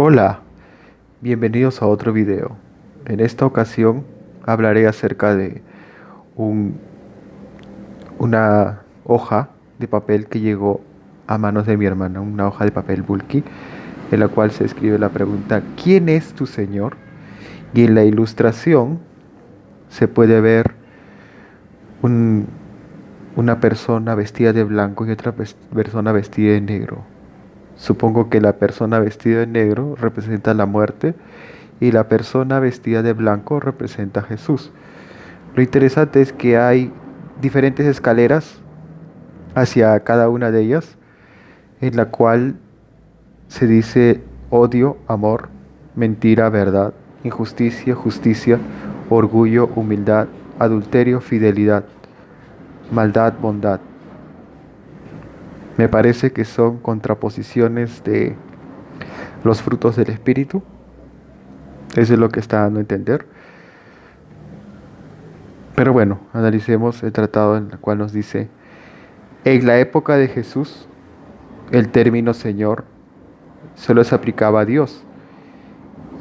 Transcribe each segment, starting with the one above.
Hola, bienvenidos a otro video. En esta ocasión hablaré acerca de un- una hoja de papel que llegó a manos de mi hermana, una hoja de papel bulky, en la cual se escribe la pregunta: ¿quién es tu Señor? Y en la ilustración se puede ver un- una persona vestida de blanco y otra persona vestida de negro. Supongo que la persona vestida de negro representa la muerte y la persona vestida de blanco representa a Jesús. Lo interesante es que hay diferentes escaleras hacia cada una de ellas, en la cual se dice odio, amor, mentira, verdad, injusticia, justicia, orgullo, humildad, adulterio, fidelidad, maldad, bondad. Me parece que son contraposiciones de los frutos del Espíritu. Eso es lo que está dando a entender. Pero bueno, analicemos el tratado en el cual nos dice: en la época de Jesús, el término Señor solo se aplicaba a Dios.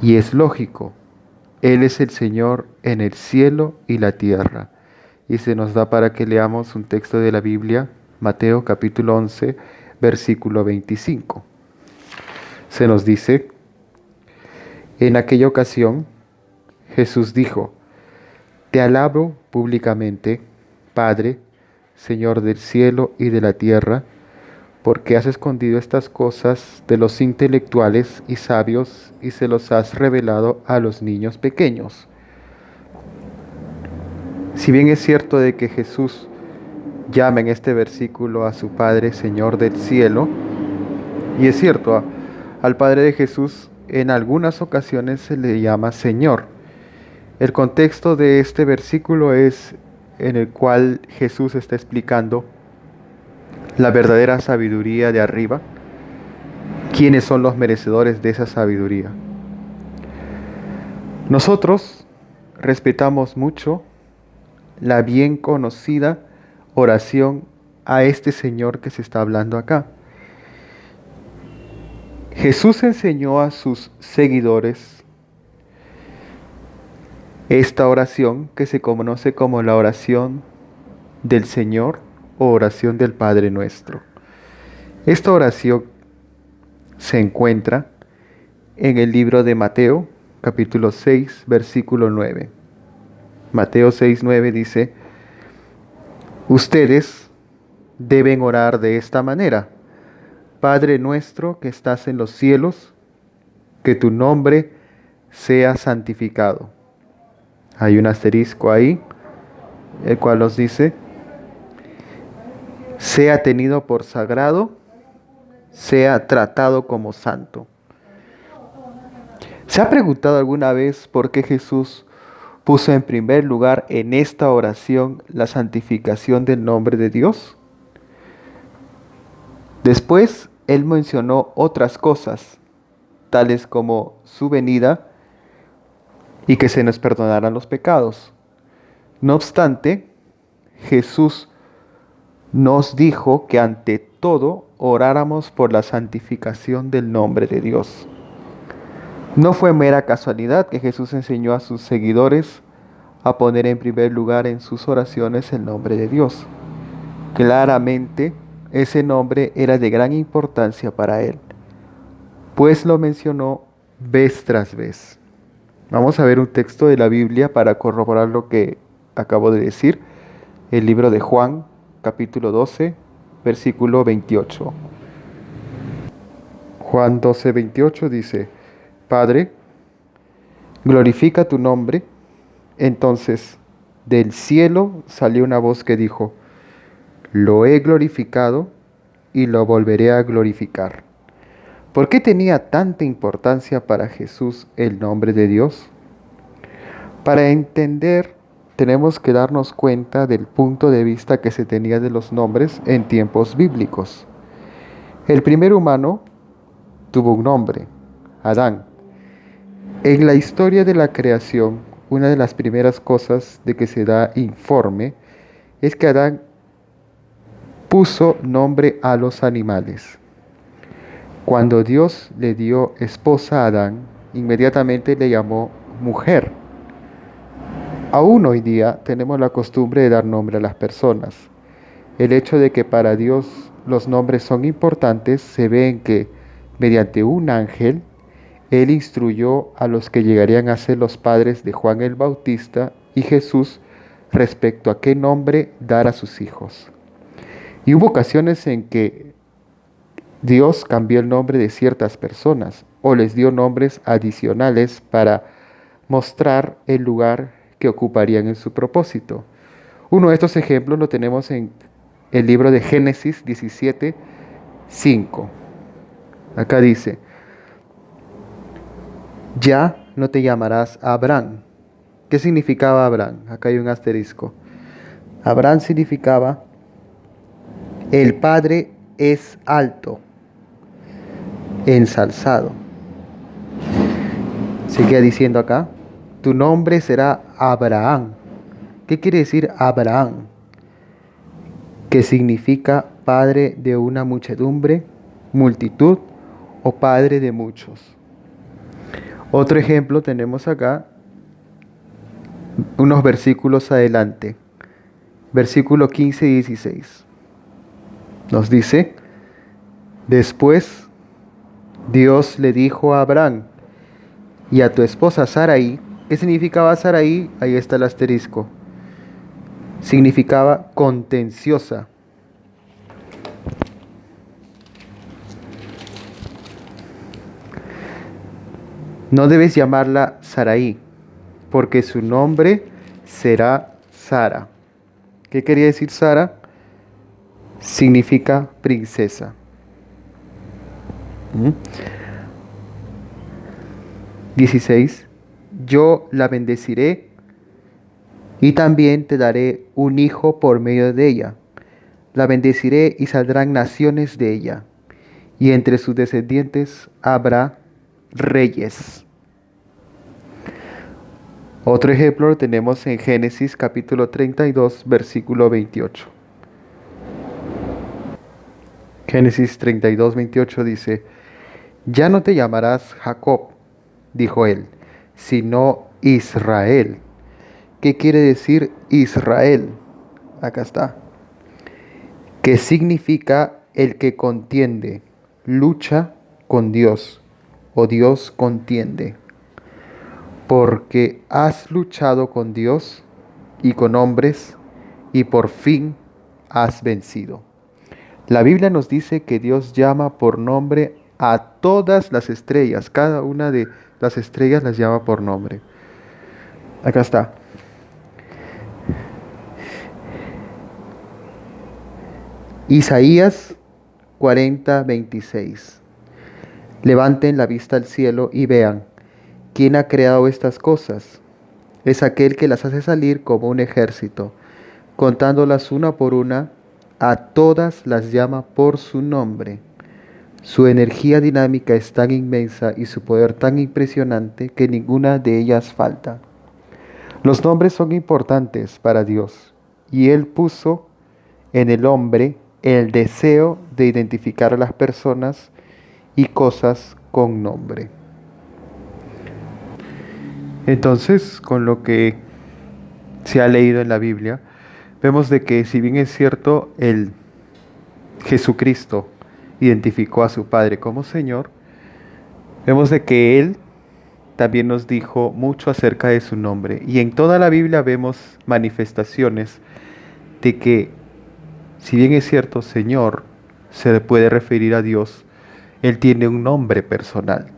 Y es lógico, Él es el Señor en el cielo y la tierra. Y se nos da para que leamos un texto de la Biblia, Mateo capítulo 11, versículo 25. Se nos dice: en aquella ocasión, Jesús dijo: te alabo públicamente, Padre, Señor del cielo y de la tierra, porque has escondido estas cosas de los intelectuales y sabios y se los has revelado a los niños pequeños. Si bien es cierto de que Jesús llama en este versículo a su Padre Señor del cielo, y es cierto, al Padre de Jesús en algunas ocasiones se le llama Señor. El contexto de este versículo es en el cual Jesús está explicando la verdadera sabiduría de arriba, quiénes son los merecedores de esa sabiduría. Nosotros respetamos mucho la bien conocida oración a este Señor que se está hablando acá. Jesús enseñó a sus seguidores esta oración que se conoce como la oración del Señor o oración del Padre Nuestro. Esta oración se encuentra en el libro de Mateo, capítulo 6, versículo 9. Mateo 6, 9 dice: ustedes deben orar de esta manera: Padre nuestro que estás en los cielos, que tu nombre sea santificado. Hay un asterisco ahí, el cual nos dice: sea tenido por sagrado, sea tratado como santo. ¿Se ha preguntado alguna vez por qué Jesús puso en primer lugar en esta oración la santificación del nombre de Dios? Después, Él mencionó otras cosas, tales como su venida y que se nos perdonaran los pecados. No obstante, Jesús nos dijo que ante todo oráramos por la santificación del nombre de Dios. No fue mera casualidad que Jesús enseñó a sus seguidores a poner en primer lugar en sus oraciones el nombre de Dios. Claramente, ese nombre era de gran importancia para él, pues lo mencionó vez tras vez. Vamos a ver un texto de la Biblia para corroborar lo que acabo de decir. El libro de Juan, capítulo 12, versículo 28. Juan 12, 28 dice: Padre, glorifica tu nombre. Entonces, del cielo salió una voz que dijo: lo he glorificado y lo volveré a glorificar. ¿Por qué tenía tanta importancia para Jesús el nombre de Dios? Para entender, tenemos que darnos cuenta del punto de vista que se tenía de los nombres en tiempos bíblicos. El primer humano tuvo un nombre, Adán. En la historia de la creación, una de las primeras cosas de que se da informe es que Adán puso nombre a los animales. Cuando Dios le dio esposa a Adán, inmediatamente le llamó mujer. Aún hoy día tenemos la costumbre de dar nombre a las personas. El hecho de que para Dios los nombres son importantes se ve en que, mediante un ángel, Él instruyó a los que llegarían a ser los padres de Juan el Bautista y Jesús respecto a qué nombre dar a sus hijos. Y hubo ocasiones en que Dios cambió el nombre de ciertas personas o les dio nombres adicionales para mostrar el lugar que ocuparían en su propósito. Uno de estos ejemplos lo tenemos en el libro de Génesis 17:5. Acá dice, ya no te llamarás Abraham. ¿Qué significaba Abraham? Acá hay un asterisco. Abraham significaba el Padre es alto, ensalzado. Sigue diciendo acá, tu nombre será Abraham. ¿Qué quiere decir Abraham? Que significa padre de una muchedumbre, multitud o padre de muchos. Otro ejemplo tenemos acá, unos versículos adelante, versículo 15 y 16. Nos dice, después Dios le dijo a Abraham y a tu esposa Sarai. ¿Qué significaba Sarai? Ahí está el asterisco. Significaba contenciosa. No debes llamarla Sarai, porque su nombre será Sara. ¿Qué quería decir Sara? Significa princesa. 16. Yo la bendeciré y también te daré un hijo por medio de ella. La bendeciré y saldrán naciones de ella, y entre sus descendientes habrá reyes. Otro ejemplo lo tenemos en Génesis capítulo 32, versículo 28. Génesis 32, 28 dice, ya no te llamarás Jacob, dijo él, sino Israel. ¿Qué quiere decir Israel? Acá está. Que significa el que contiende, lucha con Dios, o Dios contiende. Porque has luchado con Dios y con hombres, y por fin has vencido. La Biblia nos dice que Dios llama por nombre a todas las estrellas. Cada una de las estrellas las llama por nombre. Acá está. Isaías 40:26. Levanten la vista al cielo y vean, ¿quién ha creado estas cosas? Es aquel que las hace salir como un ejército, contándolas una por una, a todas las llama por su nombre. Su energía dinámica es tan inmensa y su poder tan impresionante que ninguna de ellas falta. Los nombres son importantes para Dios y Él puso en el hombre el deseo de identificar a las personas y cosas con nombre. Entonces, con lo que se ha leído en la Biblia, vemos de que si bien es cierto, el Jesucristo identificó a su Padre como Señor, vemos de que Él también nos dijo mucho acerca de su nombre. Y en toda la Biblia vemos manifestaciones de que, si bien es cierto, Señor se le puede referir a Dios, Él tiene un nombre personal.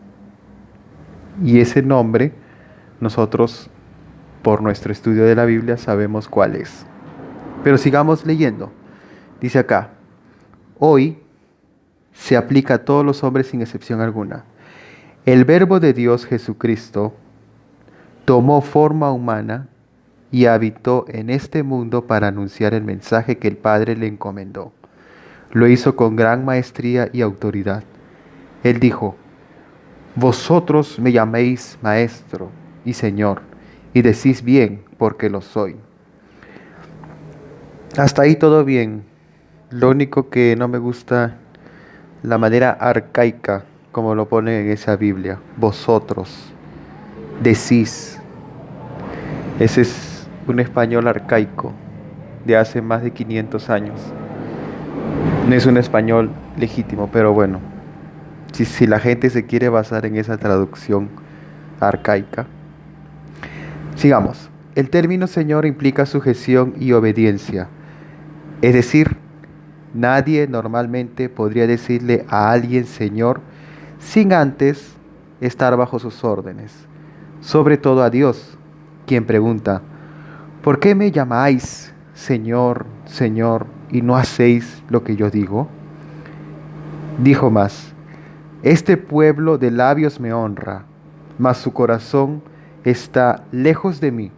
Y ese nombre, nosotros, por nuestro estudio de la Biblia, sabemos cuál es. Pero sigamos leyendo. Dice acá, hoy se aplica a todos los hombres sin excepción alguna. El Verbo de Dios Jesucristo tomó forma humana y habitó en este mundo para anunciar el mensaje que el Padre le encomendó. Lo hizo con gran maestría y autoridad. Él dijo, vosotros me llaméis Maestro y Señor, y decís bien, porque lo soy. Hasta ahí todo bien. Lo único que no me gusta la manera arcaica, como lo pone en esa Biblia. Vosotros decís. Ese es un español arcaico de hace más de 500 años. No es un español legítimo, pero bueno, si la gente se quiere basar en esa traducción arcaica. Sigamos. El término Señor implica sujeción y obediencia. Es decir, nadie normalmente podría decirle a alguien Señor sin antes estar bajo sus órdenes. Sobre todo a Dios, quien pregunta, ¿por qué me llamáis Señor, Señor, y no hacéis lo que yo digo? Dijo más, este pueblo de labios me honra, mas su corazón está lejos de mí,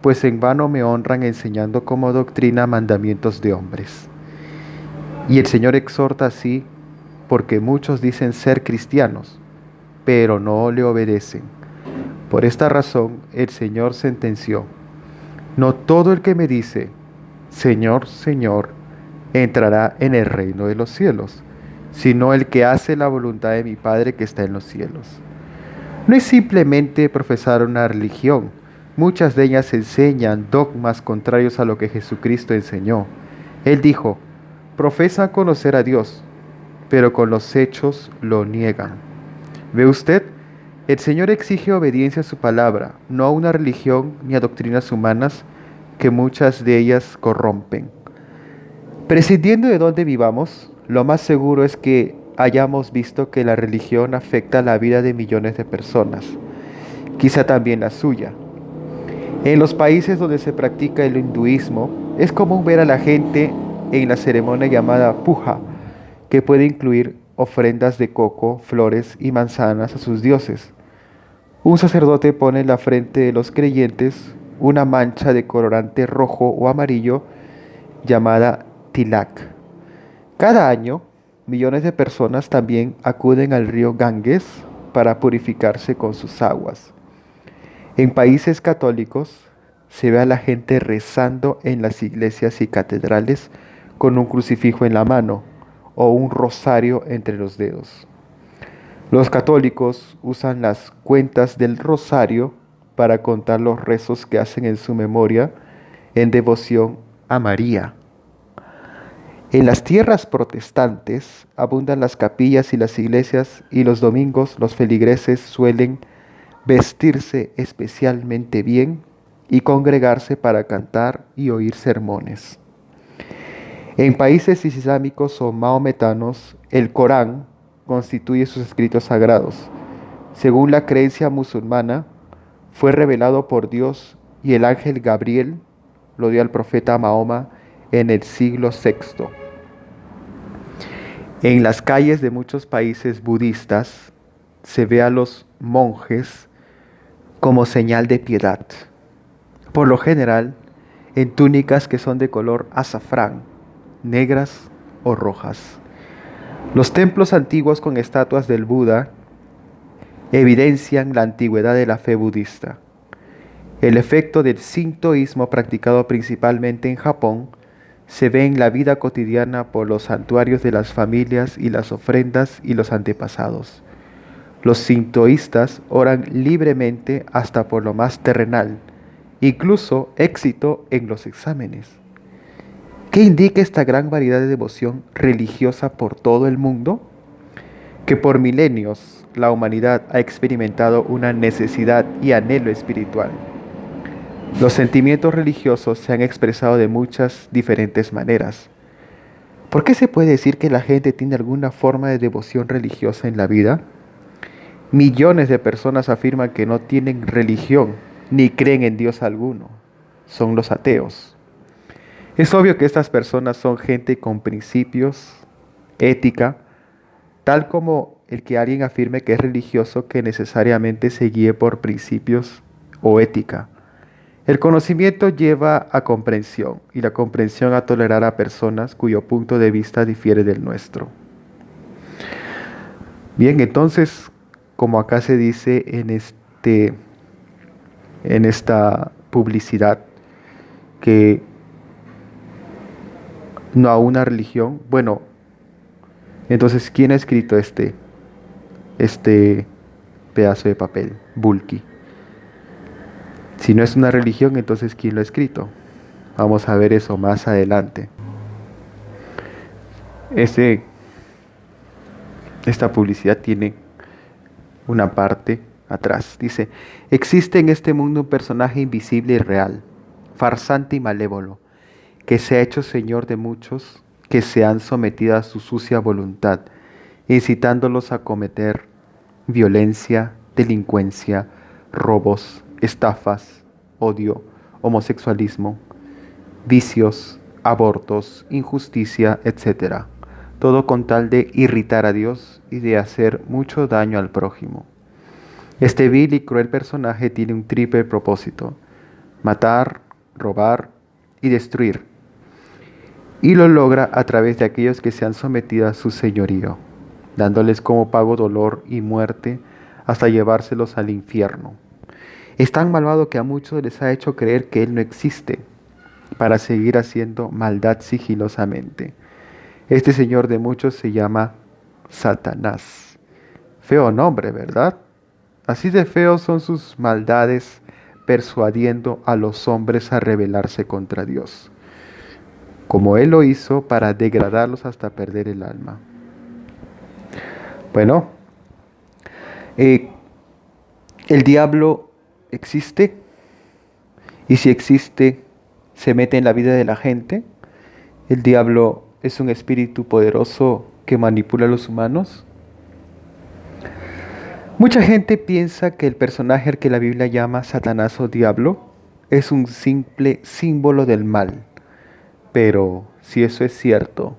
pues en vano me honran enseñando como doctrina mandamientos de hombres. Y el Señor exhorta así, porque muchos dicen ser cristianos, pero no le obedecen. Por esta razón el Señor sentenció, no todo el que me dice, Señor, Señor, entrará en el reino de los cielos, sino el que hace la voluntad de mi Padre que está en los cielos. No es simplemente profesar una religión, muchas de ellas enseñan dogmas contrarios a lo que Jesucristo enseñó. Él dijo, profesan conocer a Dios, pero con los hechos lo niegan. ¿Ve usted? El Señor exige obediencia a su palabra, no a una religión ni a doctrinas humanas que muchas de ellas corrompen. Prescindiendo de dónde vivamos, lo más seguro es que hayamos visto que la religión afecta la vida de millones de personas, quizá también la suya. En los países donde se practica el hinduismo, es común ver a la gente en la ceremonia llamada puja, que puede incluir ofrendas de coco, flores y manzanas a sus dioses. Un sacerdote pone en la frente de los creyentes una mancha de colorante rojo o amarillo llamada tilak. Cada año, millones de personas también acuden al río Ganges para purificarse con sus aguas. En países católicos se ve a la gente rezando en las iglesias y catedrales con un crucifijo en la mano o un rosario entre los dedos. Los católicos usan las cuentas del rosario para contar los rezos que hacen en su memoria en devoción a María. En las tierras protestantes abundan las capillas y las iglesias y los domingos los feligreses suelen vestirse especialmente bien y congregarse para cantar y oír sermones. En países islámicos o mahometanos, el Corán constituye sus escritos sagrados. Según la creencia musulmana, fue revelado por Dios y el ángel Gabriel lo dio al profeta Mahoma en el siglo sexto. En las calles de muchos países budistas se ve a los monjes como señal de piedad, por lo general en túnicas que son de color azafrán, negras o rojas. Los templos antiguos con estatuas del Buda evidencian la antigüedad de la fe budista. El efecto del sintoísmo practicado principalmente en Japón se ve en la vida cotidiana por los santuarios de las familias y las ofrendas y los antepasados. Los sintoístas oran libremente hasta por lo más terrenal, incluso éxito en los exámenes. ¿Qué indica esta gran variedad de devoción religiosa por todo el mundo? Que por milenios la humanidad ha experimentado una necesidad y anhelo espiritual. Los sentimientos religiosos se han expresado de muchas diferentes maneras. ¿Por qué se puede decir que la gente tiene alguna forma de devoción religiosa en la vida? Millones de personas afirman que no tienen religión ni creen en Dios alguno. Son los ateos. Es obvio que estas personas son gente con principios, ética, tal como el que alguien afirme que es religioso que necesariamente se guíe por principios o ética. El conocimiento lleva a comprensión y la comprensión a tolerar a personas cuyo punto de vista difiere del nuestro. Bien, entonces, como acá se dice en esta publicidad, que no a una religión, bueno, Entonces, ¿quién ha escrito este pedazo de papel, bulky? Si no es una religión, entonces ¿quién lo ha escrito? Vamos a ver eso más adelante. Este, esta publicidad tiene una parte atrás. Dice, existe en este mundo un personaje invisible y real, farsante y malévolo, que se ha hecho señor de muchos que se han sometido a su sucia voluntad, incitándolos a cometer violencia, delincuencia, robos, estafas, odio, homosexualismo, vicios, abortos, injusticia, etc. Todo con tal de irritar a Dios y de hacer mucho daño al prójimo. Este vil y cruel personaje tiene un triple propósito: matar, robar y destruir. Y lo logra a través de aquellos que se han sometido a su señorío, dándoles como pago dolor y muerte hasta llevárselos al infierno. Es tan malvado que a muchos les ha hecho creer que Él no existe, para seguir haciendo maldad sigilosamente. Este señor de muchos se llama Satanás. Feo nombre, ¿verdad? Así de feos son sus maldades, persuadiendo a los hombres a rebelarse contra Dios, como Él lo hizo para degradarlos hasta perder el alma. Bueno, eh, el diablo existe, y si existe, se mete en la vida de la gente. El diablo es un espíritu poderoso que manipula a los humanos. Mucha gente piensa que el personaje al que la Biblia llama Satanás o diablo es un simple símbolo del mal. Pero si eso es cierto,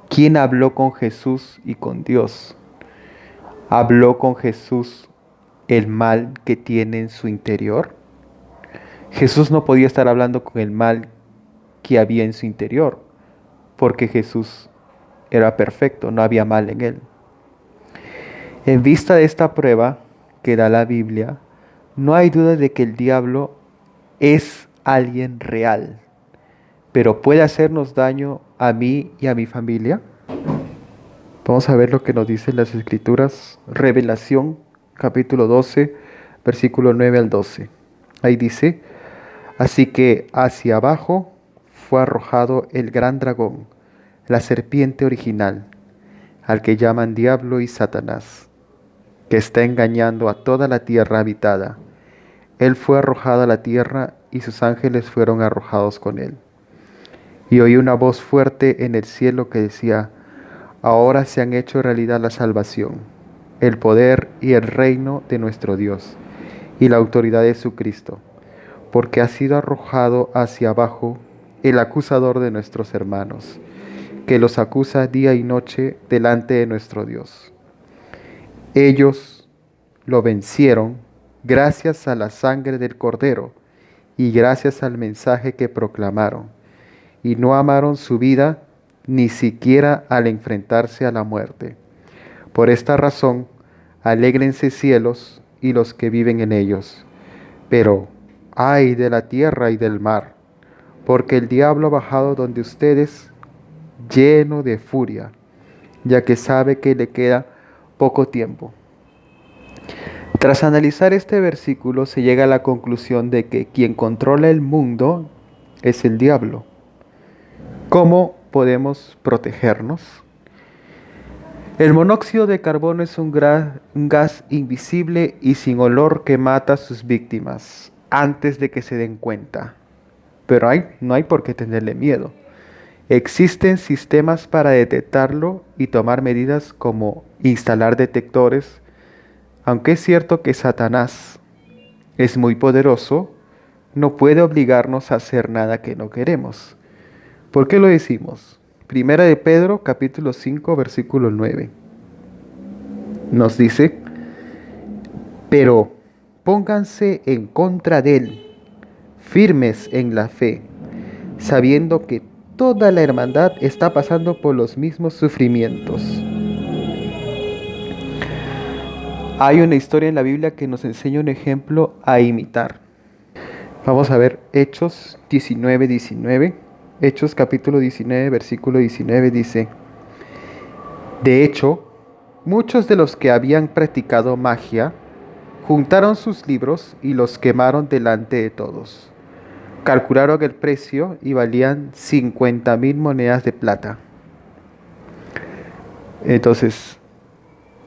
¿quién habló con Jesús y con Dios? ¿Habló con Jesús el mal que tiene en su interior? Jesús no podía estar hablando con el mal que había en su interior, porque Jesús era perfecto, no había mal en él. En vista de esta prueba que da la Biblia, no hay duda de que el diablo es alguien real, pero puede hacernos daño a mí y a mi familia. Vamos a ver lo que nos dicen las Escrituras. Revelación, capítulo 12, versículo 9 al 12. Ahí dice, así que hacia abajo fue arrojado el gran dragón, la serpiente original, al que llaman Diablo y Satanás, que está engañando a toda la tierra habitada. Él fue arrojado a la tierra y sus ángeles fueron arrojados con él. Y oí una voz fuerte en el cielo que decía, ahora se han hecho realidad la salvación, el poder y el reino de nuestro Dios y la autoridad de su Cristo, porque ha sido arrojado hacia abajo el acusador de nuestros hermanos, que los acusa día y noche delante de nuestro Dios. Ellos lo vencieron gracias a la sangre del Cordero y gracias al mensaje que proclamaron, y no amaron su vida ni siquiera al enfrentarse a la muerte. Por esta razón, alégrense cielos y los que viven en ellos. Pero ay de la tierra y del mar, porque el diablo ha bajado donde ustedes, lleno de furia, ya que sabe que le queda poco tiempo. Tras analizar este versículo se llega a la conclusión de que quien controla el mundo es el diablo. ¿Cómo podemos protegernos? El monóxido de carbono es un gas invisible y sin olor que mata a sus víctimas antes de que se den cuenta. Pero no hay por qué tenerle miedo. Existen sistemas para detectarlo y tomar medidas como instalar detectores. Aunque es cierto que Satanás es muy poderoso, no puede obligarnos a hacer nada que no queremos. ¿Por qué lo decimos? Primera de Pedro, capítulo 5, versículo 9. Nos dice, pero pónganse en contra de él, firmes en la fe, sabiendo que toda la hermandad está pasando por los mismos sufrimientos. Hay una historia en la Biblia que nos enseña un ejemplo a imitar. Vamos a ver Hechos 19:19. Hechos capítulo 19, versículo 19 dice, De hecho, muchos de los que habían practicado magia juntaron sus libros y los quemaron delante de todos. Calcularon el precio y valían 50,000 monedas de plata. Entonces,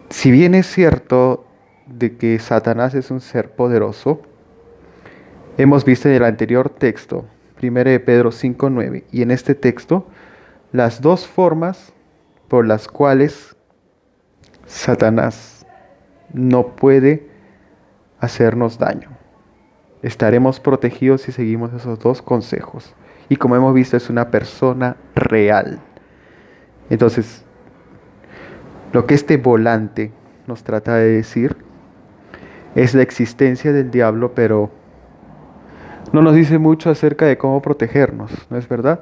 si bien es cierto de que Satanás es un ser poderoso, hemos visto en el anterior texto, 1 de Pedro 5:9, y en este texto, las dos formas por las cuales Satanás no puede hacernos daño. Estaremos protegidos si seguimos esos dos consejos. Y como hemos visto, es una persona real. Entonces, lo que este volante nos trata de decir es la existencia del diablo, pero no nos dice mucho acerca de cómo protegernos, ¿no es verdad?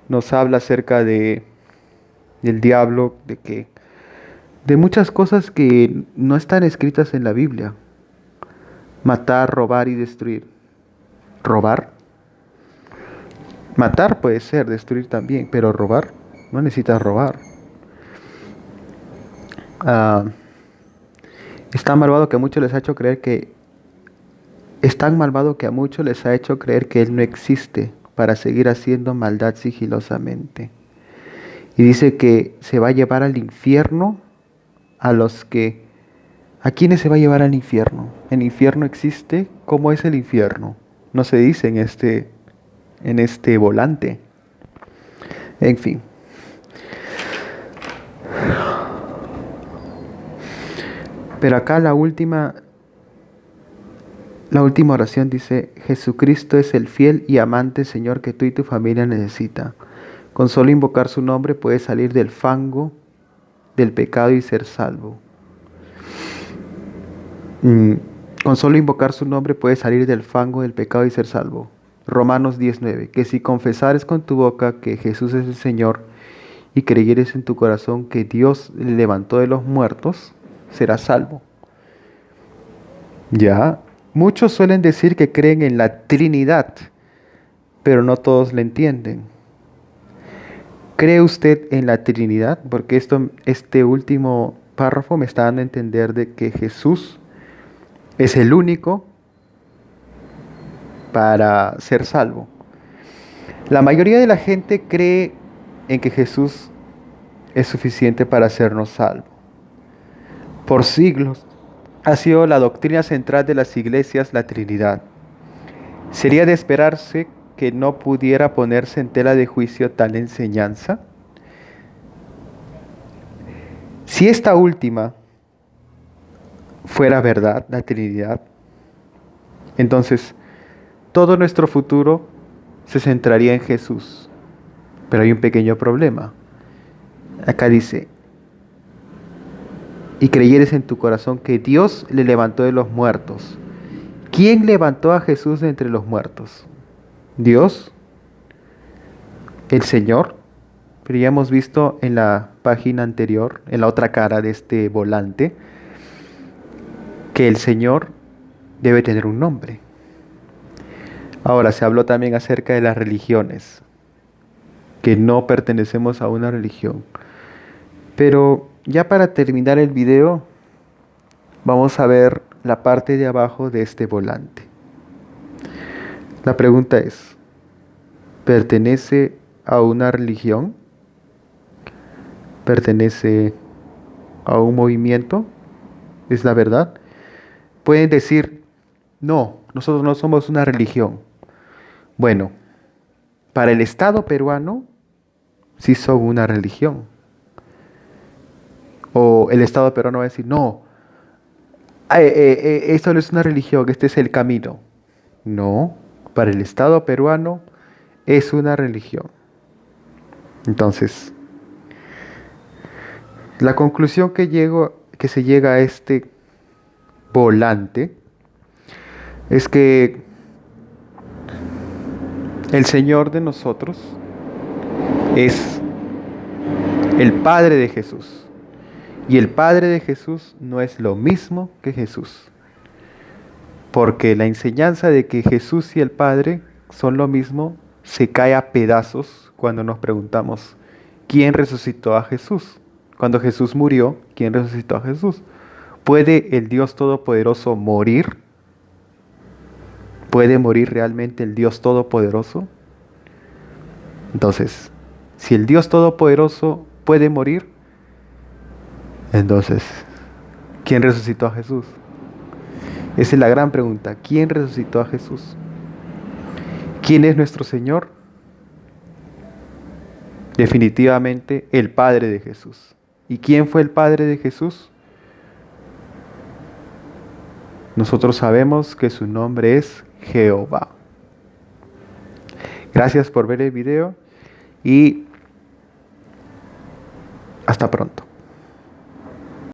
Nos habla acerca del diablo, de muchas cosas que no están escritas en la Biblia. Matar, robar y destruir. ¿Robar? Matar puede ser, destruir también, pero robar, no necesitas robar. Ah, es tan malvado que a muchos les ha hecho creer que es tan malvado que a muchos les ha hecho creer que él no existe para seguir haciendo maldad sigilosamente. Y dice que se va a llevar al infierno ¿A quiénes se va a llevar al infierno? ¿El infierno existe? ¿Cómo es el infierno? No se dice en este volante. En fin. Pero acá la última oración dice: Jesucristo es el fiel y amante Señor que tú y tu familia necesitan. Con solo invocar su nombre puedes salir del fango, del pecado y ser salvo. Con solo invocar su nombre puedes salir del fango, del pecado y ser salvo. Romanos 19, que si confesares con tu boca que Jesús es el Señor y creyeres en tu corazón que Dios le levantó de los muertos, serás salvo. Ya, muchos suelen decir que creen en la Trinidad, pero no todos la entienden. ¿Cree usted en la Trinidad? Porque este último párrafo me está dando a entender de que Jesús es el único para ser salvo. La mayoría de la gente cree en que Jesús es suficiente para hacernos salvos. Por siglos ha sido la doctrina central de las iglesias la Trinidad. ¿Sería de esperarse que no pudiera ponerse en tela de juicio tal enseñanza? Si esta última fuera verdad, la Trinidad, entonces todo nuestro futuro se centraría en Jesús. Pero hay un pequeño problema. Acá dice: y creyeres en tu corazón que Dios le levantó de los muertos. ¿Quién levantó a Jesús de entre los muertos? ¿Dios? ¿El Señor? Pero ya hemos visto en la página anterior, en la otra cara de este volante, que el Señor debe tener un nombre. Ahora, se habló también acerca de las religiones, que no pertenecemos a una religión. Pero ya para terminar el video, vamos a ver la parte de abajo de este volante. La pregunta es: ¿pertenece a una religión? ¿Pertenece a un movimiento? ¿Es la verdad? Pueden decir: no, nosotros no somos una religión. Bueno, para el Estado peruano sí son una religión. O el Estado peruano va a decir: no, esto no es una religión, este es el camino. No, para el Estado peruano es una religión. Entonces, la conclusión que se llega a este volante es que el Señor de nosotros es el Padre de Jesús. Y el Padre de Jesús no es lo mismo que Jesús. Porque la enseñanza de que Jesús y el Padre son lo mismo se cae a pedazos cuando nos preguntamos: ¿quién resucitó a Jesús? Cuando Jesús murió, ¿quién resucitó a Jesús? ¿Puede el Dios Todopoderoso morir? ¿Puede morir realmente el Dios Todopoderoso? Entonces, si el Dios Todopoderoso puede morir, entonces, ¿quién resucitó a Jesús? Esa es la gran pregunta. ¿Quién resucitó a Jesús? ¿Quién es nuestro Señor? Definitivamente el Padre de Jesús. ¿Y quién fue el Padre de Jesús? Nosotros sabemos que su nombre es Jehová. Gracias por ver el video y hasta pronto.